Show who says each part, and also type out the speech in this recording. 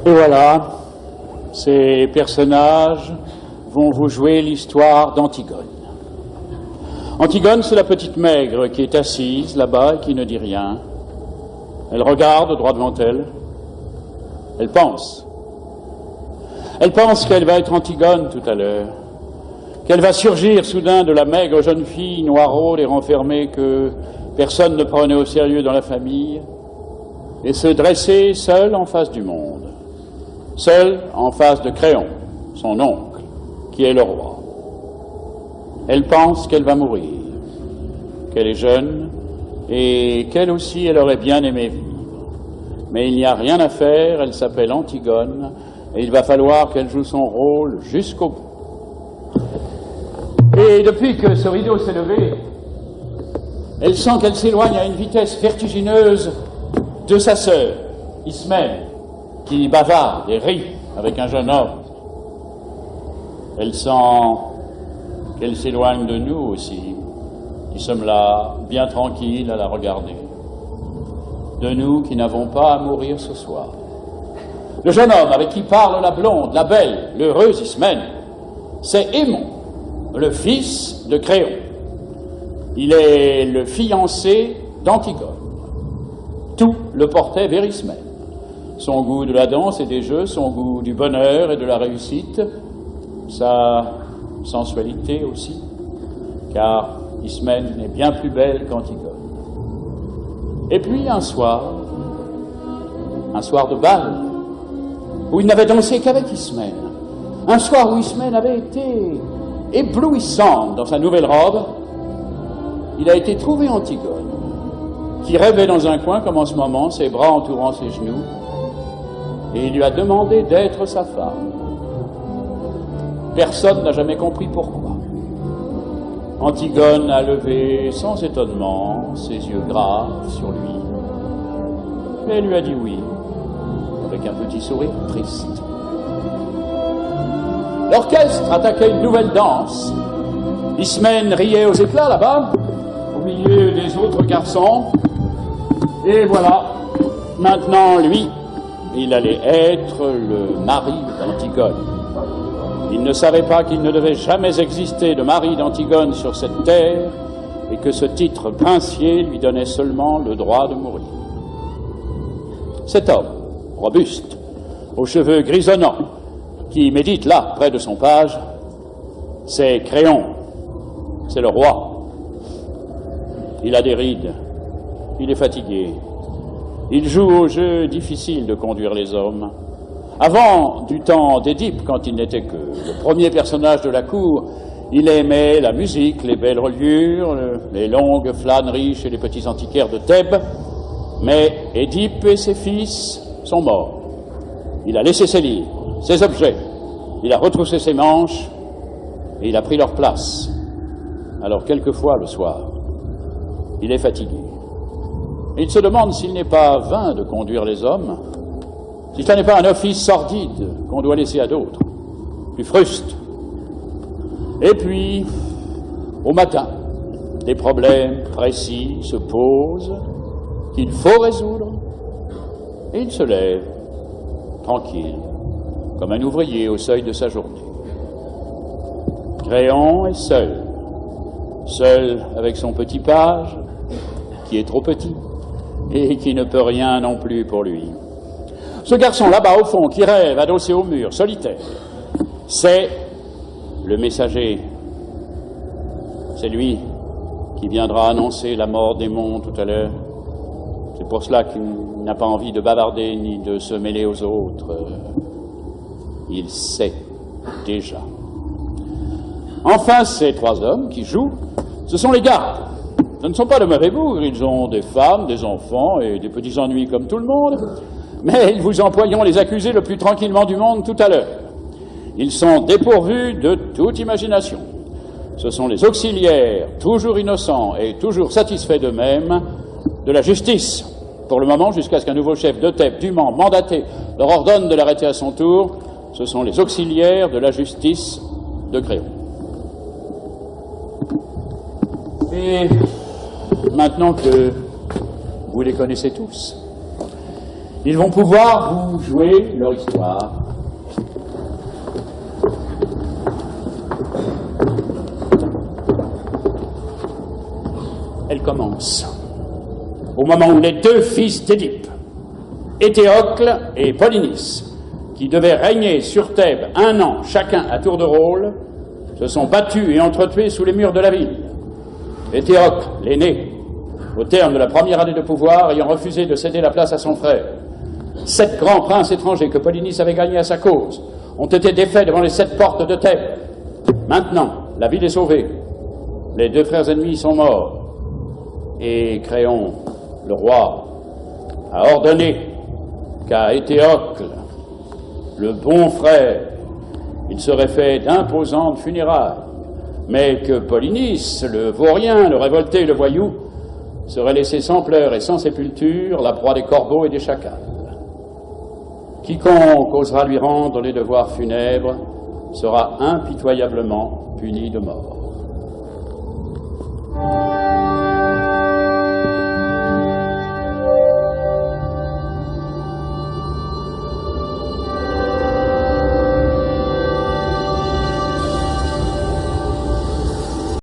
Speaker 1: Et voilà, ces personnages vont vous jouer l'histoire d'Antigone. Antigone, c'est la petite maigre qui est assise là-bas et qui ne dit rien. Elle regarde droit devant elle. Elle pense. Elle pense qu'elle va être Antigone tout à l'heure, qu'elle va surgir soudain de la maigre jeune fille noiraude et renfermée que personne ne prenait au sérieux dans la famille, et se dresser seule en face du monde, seule en face de Créon, son oncle, qui est le roi. Elle pense qu'elle va mourir, qu'elle est jeune, et qu'elle aussi, elle aurait bien aimé vivre. Mais il n'y a rien à faire, elle s'appelle Antigone, et il va falloir qu'elle joue son rôle jusqu'au bout. Et depuis que ce rideau s'est levé, elle sent qu'elle s'éloigne à une vitesse vertigineuse de sa sœur, Ismène, qui bavarde et rit avec un jeune homme. Elle sent qu'elle s'éloigne de nous aussi, qui sommes là, bien tranquilles à la regarder. De nous qui n'avons pas à mourir ce soir. Le jeune homme avec qui parle la blonde, la belle, l'heureuse Ismène, c'est Aimon, le fils de Créon. Il est le fiancé d'Antigone. Tout le portait vers Ismène. Son goût de la danse et des jeux, son goût du bonheur et de la réussite, sa sensualité aussi, car Ismène est bien plus belle qu'Antigone. Et puis un soir de bal, où il n'avait dansé qu'avec Ismène, un soir où Ismène avait été éblouissante dans sa nouvelle robe, il a été trouvé Antigone, qui rêvait dans un coin comme en ce moment, ses bras entourant ses genoux, et il lui a demandé d'être sa femme. Personne n'a jamais compris pourquoi. Antigone a levé sans étonnement ses yeux graves sur lui, et lui a dit oui, avec un petit sourire triste. L'orchestre attaquait une nouvelle danse. Ismène riait aux éclats là-bas, au milieu des autres garçons, et voilà, maintenant lui, il allait être le mari d'Antigone. Il ne savait pas qu'il ne devait jamais exister de mari d'Antigone sur cette terre et que ce titre princier lui donnait seulement le droit de mourir. Cet homme, robuste, aux cheveux grisonnants, qui médite là, près de son page, c'est Créon, c'est le roi. Il a des rides, il est fatigué, il joue au jeu difficile de conduire les hommes. Avant du temps d'Édipe, quand il n'était que le premier personnage de la cour, il aimait la musique, les belles reliures, les longues flâneries chez les petits antiquaires de Thèbes. Mais Édipe et ses fils sont morts. Il a laissé ses livres, ses objets, il a retroussé ses manches et il a pris leur place. Alors quelquefois, le soir, il est fatigué. Il se demande s'il n'est pas vain de conduire les hommes, si ce n'est pas un office sordide qu'on doit laisser à d'autres, plus fruste. Et puis, au matin, des problèmes précis se posent qu'il faut résoudre, et il se lève, tranquille, comme un ouvrier au seuil de sa journée. Créon est seul, seul avec son petit page, qui est trop petit, et qui ne peut rien non plus pour lui. Ce garçon là-bas au fond, qui rêve, adossé au mur, solitaire, c'est le messager. C'est lui qui viendra annoncer la mort d'Aimon tout à l'heure. C'est pour cela qu'il n'a pas envie de bavarder ni de se mêler aux autres. Il sait déjà. Enfin, ces trois hommes qui jouent, ce sont les gardes. Ce ne sont pas de mauvais bougres, ils ont des femmes, des enfants et des petits ennuis comme tout le monde. Mais ils vous emploieront les accusés le plus tranquillement du monde tout à l'heure. Ils sont dépourvus de toute imagination. Ce sont les auxiliaires, toujours innocents et toujours satisfaits d'eux-mêmes, de la justice, pour le moment, jusqu'à ce qu'un nouveau chef de Thèbes, dûment mandaté, leur ordonne de l'arrêter à son tour. Ce sont les auxiliaires de la justice de Créon. Et maintenant que vous les connaissez tous, Ils vont pouvoir vous jouer leur histoire. Elle commence au moment où les deux fils d'Édipe, Éthéocle et Polynice, qui devaient régner sur Thèbes 1 an chacun à tour de rôle, se sont battus et entretués sous les murs de la ville. Éthéocle, l'aîné, au terme de la première année de pouvoir, ayant refusé de céder la place à son frère. 7 grands princes étrangers que Polynice avait gagnés à sa cause ont été défaits devant les 7 portes de Thèbes. Maintenant, la ville est sauvée. Les 2 frères ennemis sont morts. Et Créon, le roi, a ordonné qu'à Éthéocle, le bon frère, il serait fait d'imposantes funérailles, mais que Polynice, le vaurien, le révolté, le voyou, serait laissé sans pleurs et sans sépulture, la proie des corbeaux et des chacals. Quiconque osera lui rendre les devoirs funèbres sera impitoyablement puni de mort.